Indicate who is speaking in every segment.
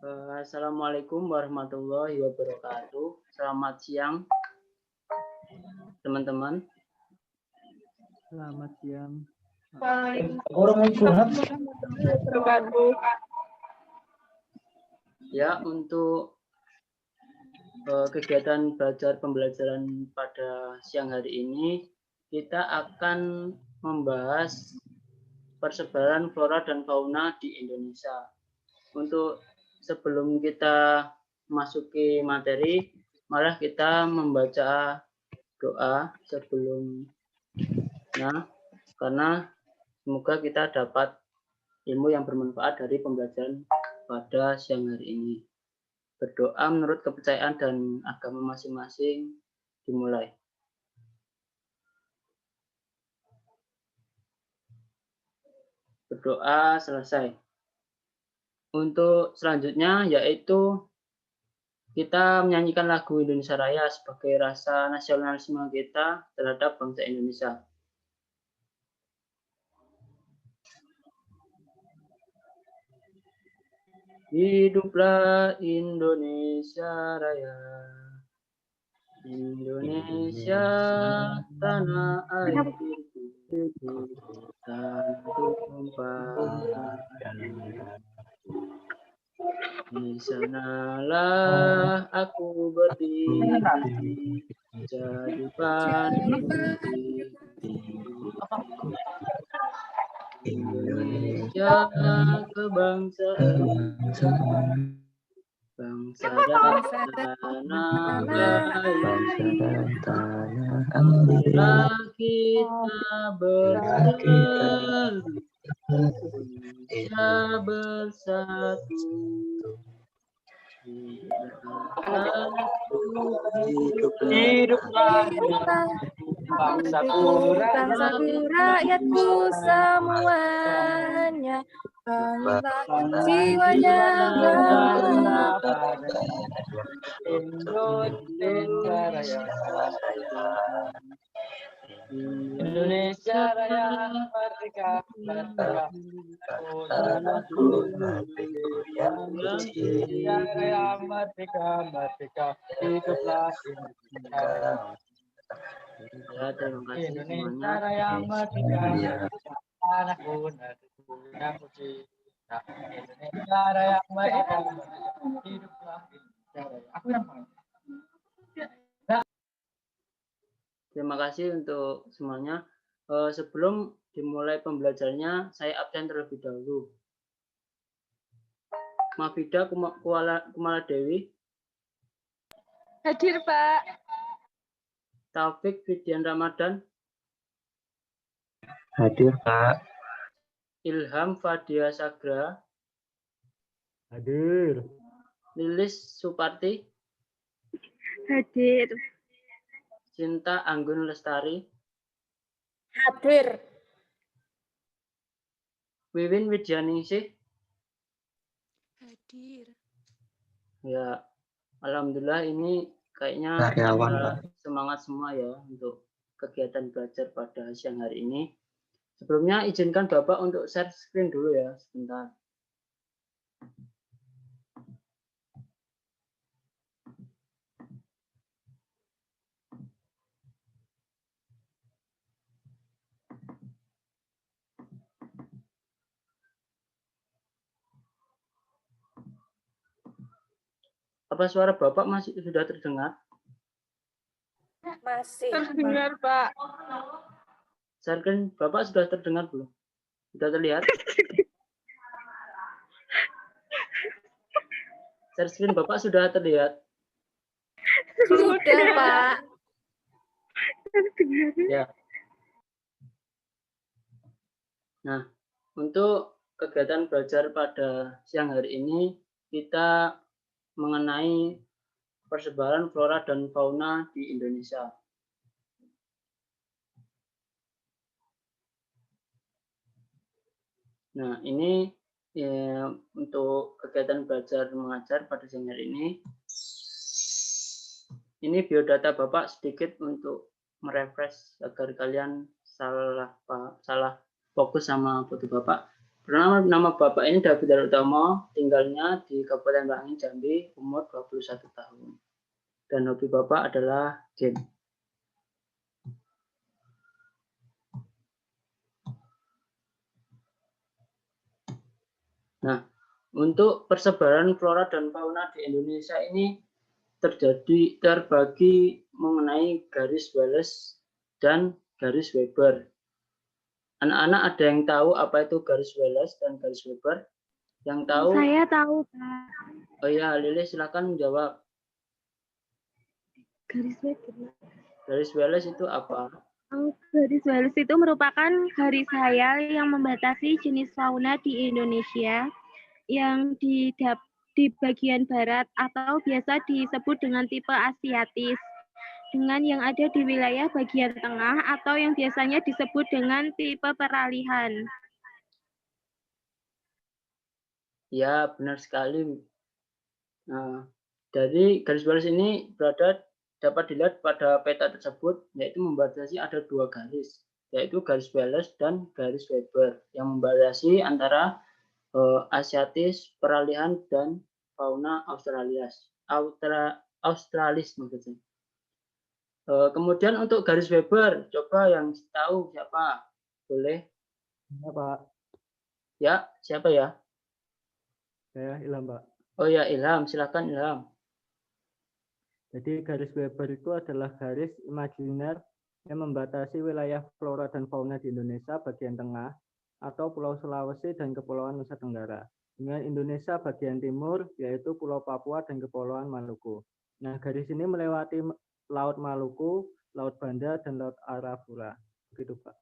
Speaker 1: Assalamualaikum warahmatullahi wabarakatuh. Selamat siang, teman-teman.
Speaker 2: Selamat siang.
Speaker 1: Ya, untuk kegiatan belajar pembelajaran pada siang hari ini, kita akan membahas persebaran flora dan fauna di Indonesia. Untuk sebelum kita masuki materi, malah kita membaca doa sebelumnya, karena semoga kita dapat ilmu yang bermanfaat dari pembelajaran pada siang hari ini. Berdoa menurut kepercayaan dan agama masing-masing dimulai. Berdoa selesai. Untuk selanjutnya yaitu kita menyanyikan lagu Indonesia Raya sebagai rasa nasionalisme kita terhadap bangsa Indonesia. Hiduplah Indonesia Raya, Indonesia tanah airku, tanah tumpah. Di sanalah aku berdiri, jadi panitia. Indonesia kebangsaan, bangsa dan tanah air. Marilah kita berseru, Indonesia bersatu.
Speaker 3: Hiduplah bangsaku, rakyatku semuanya, bangga jiwanya pada Indonesia Raya. Indonesia Raya merdeka, merdeka. Indonesia Raya merdeka, merdeka. Hiduplah Indonesia Raya.
Speaker 1: Ya, terima kasih
Speaker 3: Indonesia
Speaker 1: semuanya.
Speaker 3: Raya merdeka, anakku negeriku yang suci. Indonesia Raya merdeka, hiduplah Indonesia Raya. Aku yang mana?
Speaker 1: Terima kasih untuk semuanya. Sebelum dimulai pembelajarannya, saya absen terlebih dahulu. Mafida Kumala Dewi.
Speaker 4: Hadir, Pak.
Speaker 1: Taufik Fidian Ramadan.
Speaker 2: Hadir, Pak.
Speaker 1: Ilham Fadia Sagra.
Speaker 2: Hadir.
Speaker 1: Lilis Suparti.
Speaker 4: Hadir.
Speaker 1: Cinta Anggun Lestari.
Speaker 4: Hadir.
Speaker 1: Wiwin Widyaningsih.
Speaker 4: Hadir.
Speaker 1: Ya, alhamdulillah ini kayaknya
Speaker 2: Karyawan,
Speaker 1: semangat semua ya untuk kegiatan belajar pada siang hari ini. Sebelumnya izinkan Bapak untuk share screen dulu ya, sebentar. Apa suara Bapak masih sudah terdengar?
Speaker 4: Masih. Terdengar, Pak.
Speaker 1: Screen Bapak sudah terdengar belum? Sudah terlihat? Share screen Bapak sudah terlihat?
Speaker 4: Sudah, Pak.
Speaker 1: Ya. Nah, untuk kegiatan belajar pada siang hari ini kita mengenai persebaran flora dan fauna di Indonesia. Nah, ini ya, untuk kegiatan belajar mengajar pada siang hari ini. Ini biodata Bapak sedikit untuk merefresh agar kalian salah fokus sama foto Bapak. Nama Bapak ini David Utama, tinggalnya di Kabupaten Merangin, Jambi, umur 21 tahun. Dan hobi Bapak adalah game. Nah, untuk persebaran flora dan fauna di Indonesia ini terbagi mengenai garis Wallace dan garis Weber. Anak-anak ada yang tahu apa itu garis Wallace dan garis Weber? Yang tahu?
Speaker 4: Saya tahu, Pak.
Speaker 1: Oh ya, Lili silakan menjawab.
Speaker 4: Garis Weber.
Speaker 1: Garis Wallace itu apa?
Speaker 4: Garis Wallace itu merupakan garis hayal yang membatasi jenis fauna di Indonesia yang di bagian barat atau biasa disebut dengan tipe Asiatis, dengan yang ada di wilayah bagian tengah atau yang biasanya disebut dengan tipe peralihan.
Speaker 1: Ya, benar sekali. Nah, dari garis Wallace ini dapat dilihat pada peta tersebut, yaitu membatasi ada 2 garis, yaitu garis Wallace dan garis Weber, yang membatasi antara Asiatis, peralihan, dan fauna Australis maksudnya. Kemudian untuk garis Weber, coba yang tahu siapa? Boleh?
Speaker 3: Ya, Pak.
Speaker 1: Ya, siapa ya?
Speaker 3: Saya Ilham, Pak.
Speaker 1: Oh ya, Ilham, silakan Ilham.
Speaker 3: Jadi garis Weber itu adalah garis imajiner yang membatasi wilayah flora dan fauna di Indonesia bagian tengah atau Pulau Sulawesi dan Kepulauan Nusa Tenggara. Dengan Indonesia bagian timur, yaitu Pulau Papua dan Kepulauan Maluku. Nah, garis ini melewati Laut Maluku, Laut Banda, dan Laut Arafura. Begitu, Pak.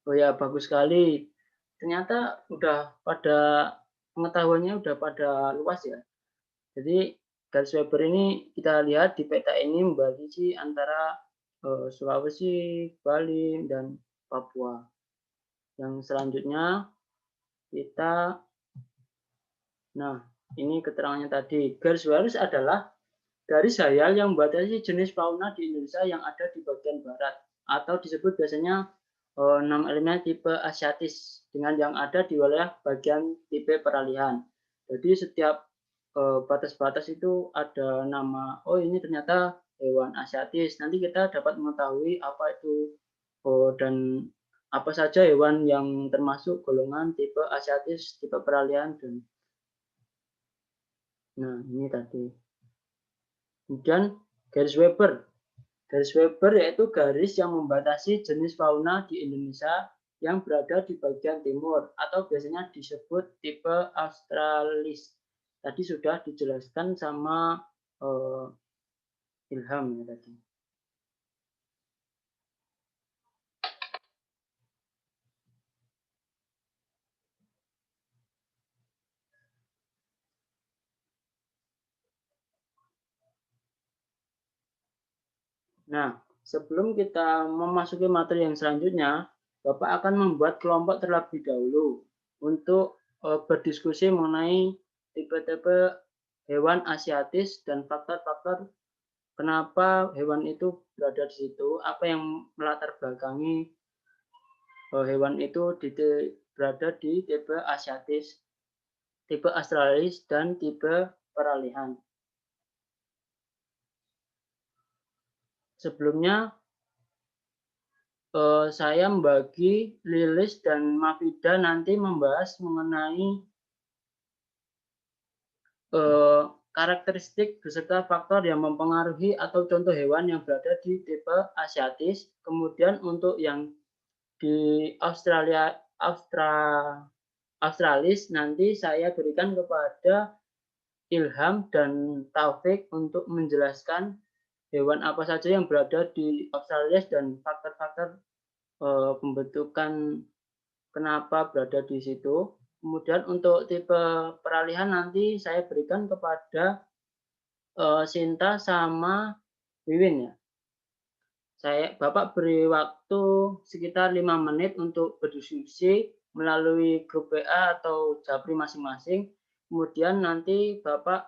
Speaker 1: Oh ya, bagus sekali. Ternyata udah pada pengetahuannya udah pada luas ya. Jadi garis Weber ini kita lihat di peta ini membatasi antara Sulawesi, Bali, dan Papua. Yang selanjutnya kita, nah ini keterangannya tadi. Garis Wallace adalah garis hayal yang membatasi jenis fauna di Indonesia yang ada di bagian barat, atau disebut biasanya 6 elemen tipe Asiatis, dengan yang ada di wilayah bagian tipe peralihan. Jadi setiap batas-batas itu ada nama, oh ini ternyata hewan Asiatis. Nanti kita dapat mengetahui apa itu dan apa saja hewan yang termasuk golongan tipe Asiatis, tipe peralihan, dan nah ini tadi. Kemudian garis Weber. Garis Weber yaitu garis yang membatasi jenis fauna di Indonesia yang berada di bagian timur atau biasanya disebut tipe Australis. Tadi sudah dijelaskan sama Ilham ya tadi. Nah, sebelum kita memasuki materi yang selanjutnya, Bapak akan membuat kelompok terlebih dahulu untuk berdiskusi mengenai tipe-tipe hewan Asiatis dan faktor-faktor kenapa hewan itu berada di situ, apa yang melatar belakangi hewan itu berada di tipe Asiatis, tipe Australis, dan tipe peralihan. Sebelumnya saya membagi Lilis dan Mafida nanti membahas mengenai karakteristik beserta faktor yang mempengaruhi atau contoh hewan yang berada di tipe Asiatis. Kemudian untuk yang di Australis nanti saya berikan kepada Ilham dan Taufik untuk menjelaskan hewan apa saja yang berada di Australis dan faktor-faktor pembentukan kenapa berada di situ. Kemudian untuk tipe peralihan nanti saya berikan kepada Sinta sama Wiwin ya. Bapak beri waktu sekitar 5 menit untuk berdiskusi melalui grup WA atau Japri masing-masing. Kemudian nanti Bapak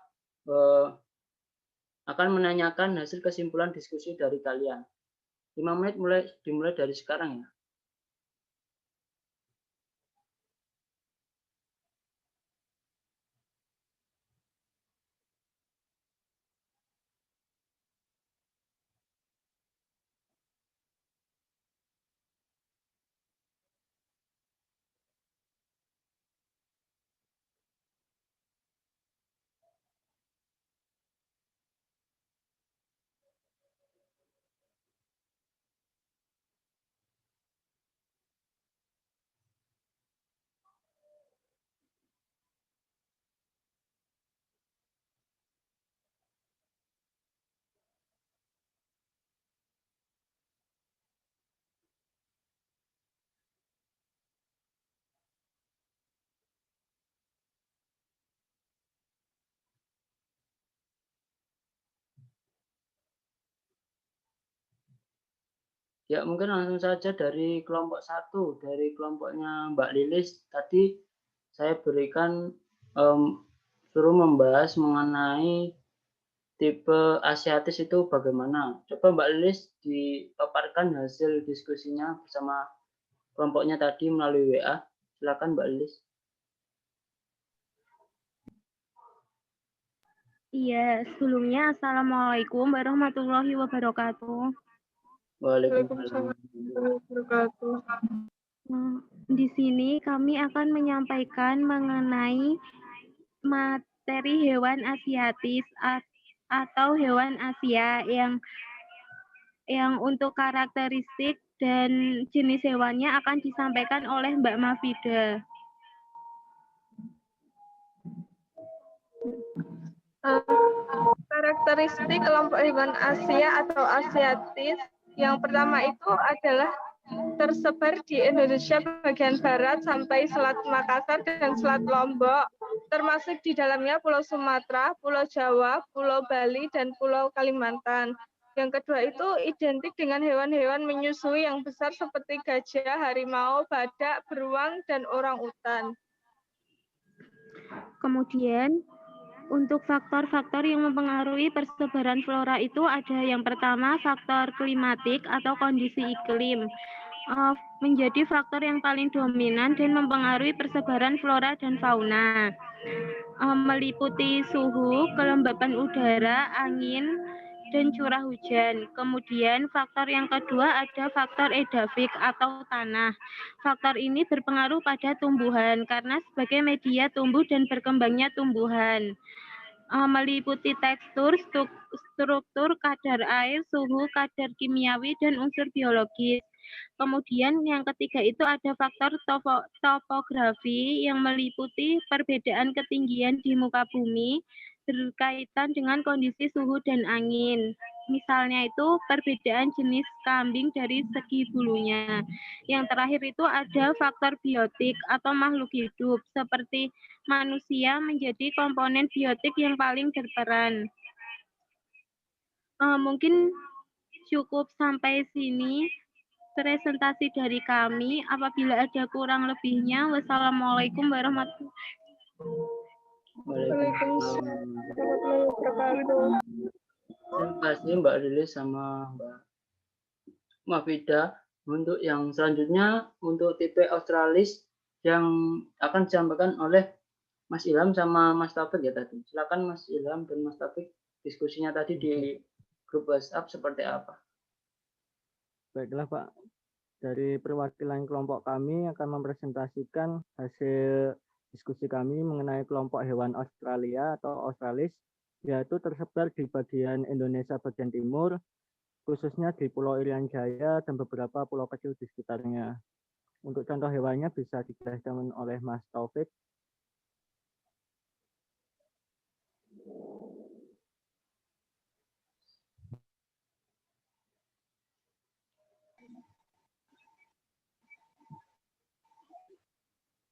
Speaker 1: akan menanyakan hasil kesimpulan diskusi dari kalian. 5 menit dimulai dari sekarang ya. Ya, mungkin langsung saja dari kelompok 1, dari kelompoknya Mbak Lilis. Tadi saya berikan suruh membahas mengenai tipe asiatis itu bagaimana. Coba Mbak Lilis dipaparkan hasil diskusinya bersama kelompoknya tadi melalui WA. Silakan Mbak Lilis.
Speaker 4: Iya, sebelumnya Assalamualaikum warahmatullahi wabarakatuh.
Speaker 1: Waalaikumsalam.
Speaker 4: Di sini kami akan menyampaikan mengenai materi hewan asiatis atau hewan Asia yang untuk karakteristik dan jenis hewannya akan disampaikan oleh Mbak Mafida.
Speaker 2: Karakteristik kelompok hewan Asia atau Asiatis yang pertama itu adalah tersebar di Indonesia bagian barat sampai Selat Makassar dan Selat Lombok, termasuk di dalamnya Pulau Sumatera, Pulau Jawa, Pulau Bali, dan Pulau Kalimantan. Yang kedua itu identik dengan hewan-hewan menyusui yang besar seperti gajah, harimau, badak, beruang, dan orang-utan.
Speaker 4: Kemudian, untuk faktor-faktor yang mempengaruhi persebaran flora itu ada yang pertama faktor klimatik atau kondisi iklim. Menjadi faktor yang paling dominan dan mempengaruhi persebaran flora dan fauna. Meliputi suhu, kelembapan udara, angin, dan curah hujan. Kemudian faktor yang kedua ada faktor edafik atau tanah. Faktor ini berpengaruh pada tumbuhan karena sebagai media tumbuh dan berkembangnya tumbuhan. Meliputi tekstur, struktur, kadar air, suhu, kadar kimiawi, dan unsur biologis. Kemudian yang ketiga itu ada faktor topografi yang meliputi perbedaan ketinggian di muka bumi berkaitan dengan kondisi suhu dan angin. Misalnya itu perbedaan jenis kambing dari segi bulunya. Yang terakhir itu ada faktor biotik atau makhluk hidup seperti manusia menjadi komponen biotik yang paling berperan. Mungkin cukup sampai sini presentasi dari kami. Apabila ada kurang lebihnya, wassalamualaikum warahmatullahi
Speaker 2: wabarakatuh.
Speaker 1: Terima kasih Mbak Lilis sama Mbak Mafida. Untuk yang selanjutnya, untuk tipe Australis yang akan disampaikan oleh Mas Ilham sama Mas Taufik ya tadi. Silakan Mas Ilham dan Mas Taufik, diskusinya tadi di grup WhatsApp seperti apa?
Speaker 3: Baiklah Pak, dari perwakilan kelompok kami akan mempresentasikan hasil diskusi kami mengenai kelompok hewan Australia atau Australis, yaitu tersebar di bagian Indonesia bagian timur, khususnya di Pulau Irian Jaya dan beberapa pulau kecil di sekitarnya. Untuk contoh hewannya bisa dijelaskan oleh Mas Taufik.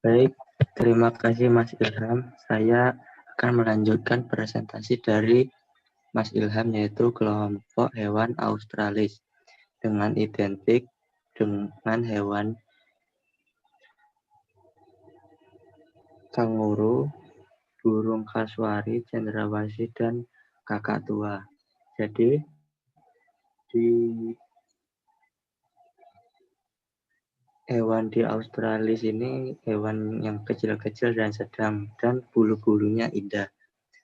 Speaker 5: Baik, terima kasih Mas Ilham. Saya akan melanjutkan presentasi dari Mas Ilham, yaitu kelompok hewan Australis dengan identik dengan hewan kanguru, burung kasuari, cendrawasih, dan kakatua. Jadi di hewan di Australis ini hewan yang kecil-kecil dan sedang dan bulu-bulunya indah.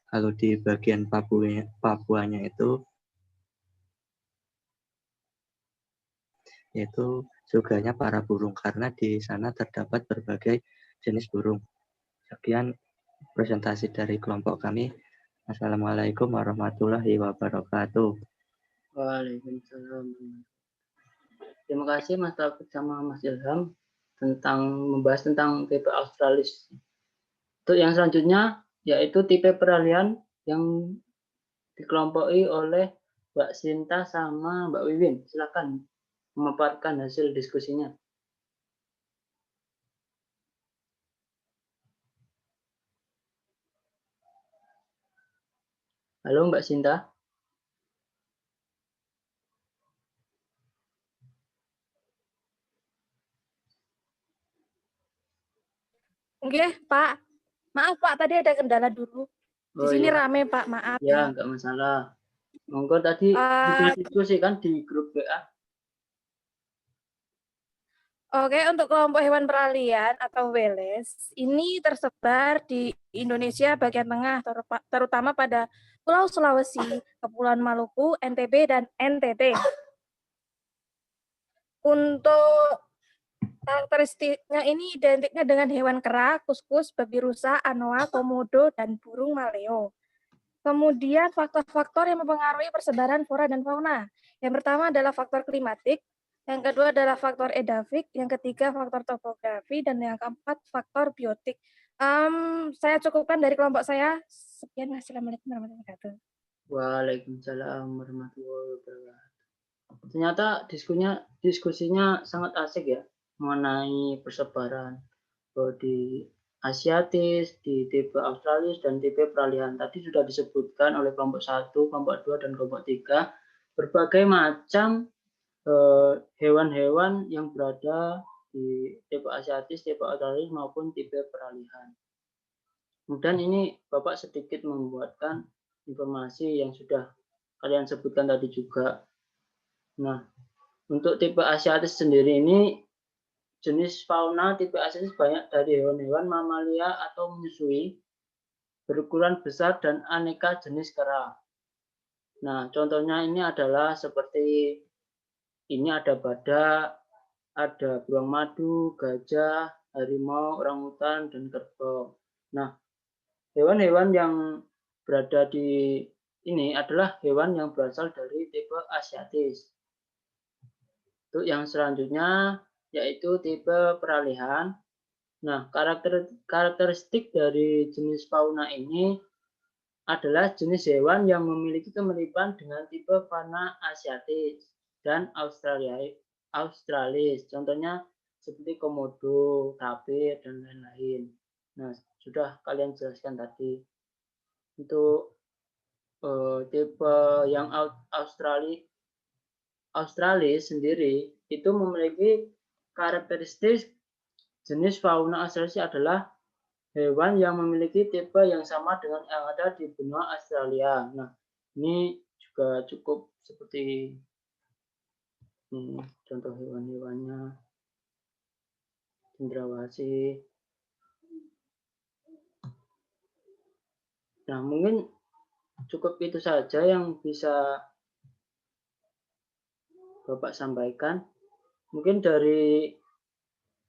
Speaker 5: Kalau di bagian Papuanya itu yaitu surganya para burung karena di sana terdapat berbagai jenis burung. Sekian presentasi dari kelompok kami. Assalamualaikum warahmatullahi wabarakatuh.
Speaker 1: Waalaikumsalam. Terima kasih Mas Taufik sama Mas Ilham membahas tentang tipe Australis. Untuk yang selanjutnya yaitu tipe peralihan yang dikelompoki oleh Mbak Sinta sama Mbak Wiwin. Silakan memaparkan hasil diskusinya. Halo Mbak Sinta.
Speaker 6: Oke, Pak. Maaf, Pak. Tadi ada kendala dulu. Di
Speaker 1: Oh
Speaker 6: sini
Speaker 1: ya,
Speaker 6: rame, Pak. Maaf.
Speaker 1: ya nggak masalah. Monggo tadi sudah
Speaker 6: Eh,
Speaker 1: diskusi kan di grup WA.
Speaker 6: Oke, untuk kelompok hewan peralihan atau Wales, ini tersebar di Indonesia bagian tengah, terutama pada Pulau Sulawesi, Kepulauan Maluku, NTB, dan NTT. Untuk karakteristiknya ini identiknya dengan hewan kera, kuskus, babi rusa, anoa, komodo, dan burung maleo. Kemudian faktor-faktor yang mempengaruhi persebaran flora dan fauna. Yang pertama adalah faktor klimatik, yang kedua adalah faktor edafik, yang ketiga faktor topografi, dan yang keempat faktor biotik. Saya cukupkan dari kelompok saya. Sekian, Assalamualaikum warahmatullahi wabarakatuh.
Speaker 1: Waalaikumsalam warahmatullahi wabarakatuh. Ternyata diskusinya sangat asik ya mengenai persebaran di Asiatis, di tipe Australis, dan tipe peralihan. Tadi sudah disebutkan oleh kelompok 1, kelompok 2, dan kelompok 3 berbagai macam hewan-hewan yang berada di tipe Asiatis, tipe Australis, maupun tipe peralihan. Kemudian ini Bapak sedikit membuatkan informasi yang sudah kalian sebutkan tadi juga. Nah, untuk tipe Asiatis sendiri ini jenis fauna tipe Asiatis banyak dari hewan-hewan mamalia atau menyusui, berukuran besar dan aneka jenis kera. Nah, contohnya ini adalah seperti ini ada badak, ada beruang madu, gajah, harimau, orangutan, dan kerbau. Nah, hewan-hewan yang berada di ini adalah hewan yang berasal dari tipe Asiatis. Untuk yang selanjutnya yaitu tipe peralihan. Nah, karakteristik dari jenis fauna ini adalah jenis hewan yang memiliki kemiripan dengan tipe fauna Asiatis dan Australis. Contohnya seperti komodo, tapir, dan lain-lain. Nah, sudah kalian jelaskan tadi. Untuk tipe yang Australis sendiri itu memiliki karakteristik jenis fauna Australis adalah hewan yang memiliki tipe yang sama dengan yang ada di benua Australia. Nah, ini juga cukup seperti ini contoh hewan-hewannya. Cendrawasih. Nah, mungkin cukup itu saja yang bisa Bapak sampaikan. Mungkin dari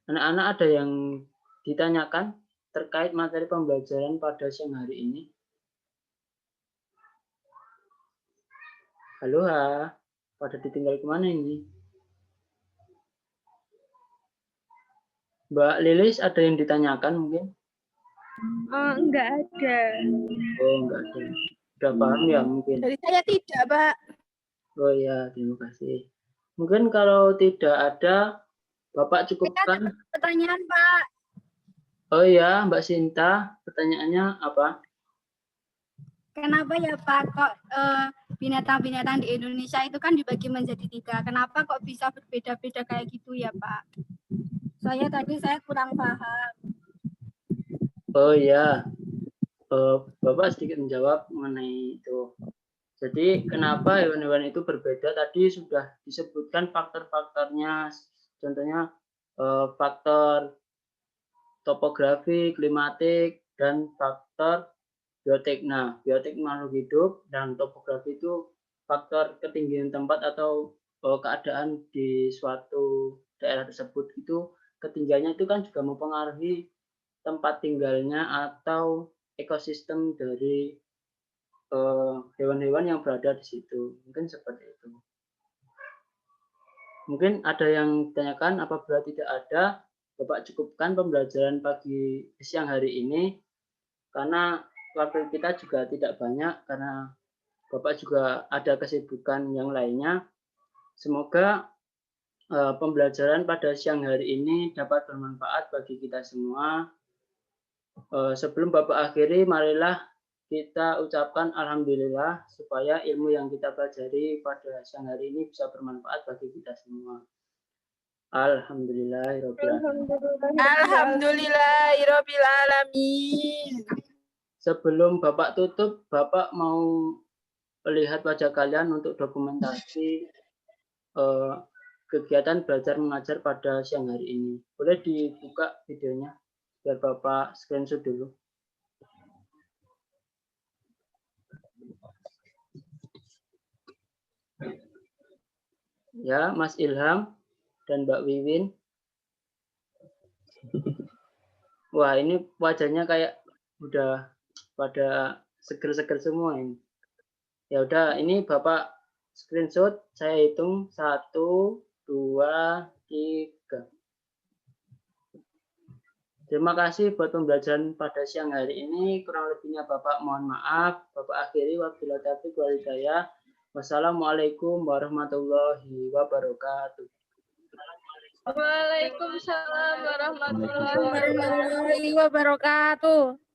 Speaker 1: anak-anak ada yang ditanyakan terkait materi pembelajaran pada siang hari ini. Halo, pada ditinggal kemana ini? Mbak Lilis, ada yang ditanyakan mungkin?
Speaker 2: Enggak ada.
Speaker 1: Oh, enggak ada. Sudah paham ya mungkin?
Speaker 6: Dari saya tidak, Pak.
Speaker 1: Oh ya, terima kasih. Mungkin kalau tidak ada, Bapak cukupkan.
Speaker 6: Pertanyaan, Pak.
Speaker 1: Oh ya, Mbak Sinta, pertanyaannya apa?
Speaker 7: Kenapa ya Pak kok binatang-binatang di Indonesia itu kan dibagi menjadi 3? Kenapa kok bisa berbeda-beda kayak gitu ya Pak? Saya kurang paham.
Speaker 1: Oh ya, Bapak sedikit menjawab mengenai itu. Jadi kenapa hewan-hewan itu berbeda? Tadi sudah disebutkan faktor-faktornya, contohnya faktor topografi, klimatik, dan faktor biotik. Nah, biotik makhluk hidup dan topografi itu faktor ketinggian tempat atau keadaan di suatu daerah tersebut itu ketinggiannya itu kan juga mempengaruhi tempat tinggalnya atau ekosistem dari hewan-hewan yang berada di situ. Mungkin seperti itu. Mungkin ada yang ditanyakan, apabila tidak ada, Bapak cukupkan pembelajaran pagi siang hari ini karena waktu kita juga tidak banyak karena Bapak juga ada kesibukan yang lainnya. Semoga pembelajaran pada siang hari ini dapat bermanfaat bagi kita semua. Sebelum Bapak akhiri, marilah kita ucapkan alhamdulillah supaya ilmu yang kita pelajari pada siang hari ini bisa bermanfaat bagi kita semua. Alhamdulillahirabbil alamin.
Speaker 6: Alhamdulillahirabbil alamin.
Speaker 1: Sebelum Bapak tutup, Bapak mau lihat wajah kalian untuk dokumentasi kegiatan belajar mengajar pada siang hari ini. Boleh dibuka videonya biar Bapak screenshot dulu. Ya, Mas Ilham dan Mbak Wiwin. Wah, ini wajahnya kayak udah pada seger-seger semua ini. Ya udah, ini Bapak screenshot, saya hitung 1, 2, 3. Terima kasih buat pembelajaran pada siang hari ini. Kurang lebihnya Bapak mohon maaf. Bapak akhiri, wabillahi taufiq wal hidayah. Wassalamualaikum warahmatullahi wabarakatuh.
Speaker 2: Waalaikumsalam warahmatullahi wabarakatuh.
Speaker 6: Warahmatullahi wabarakatuh.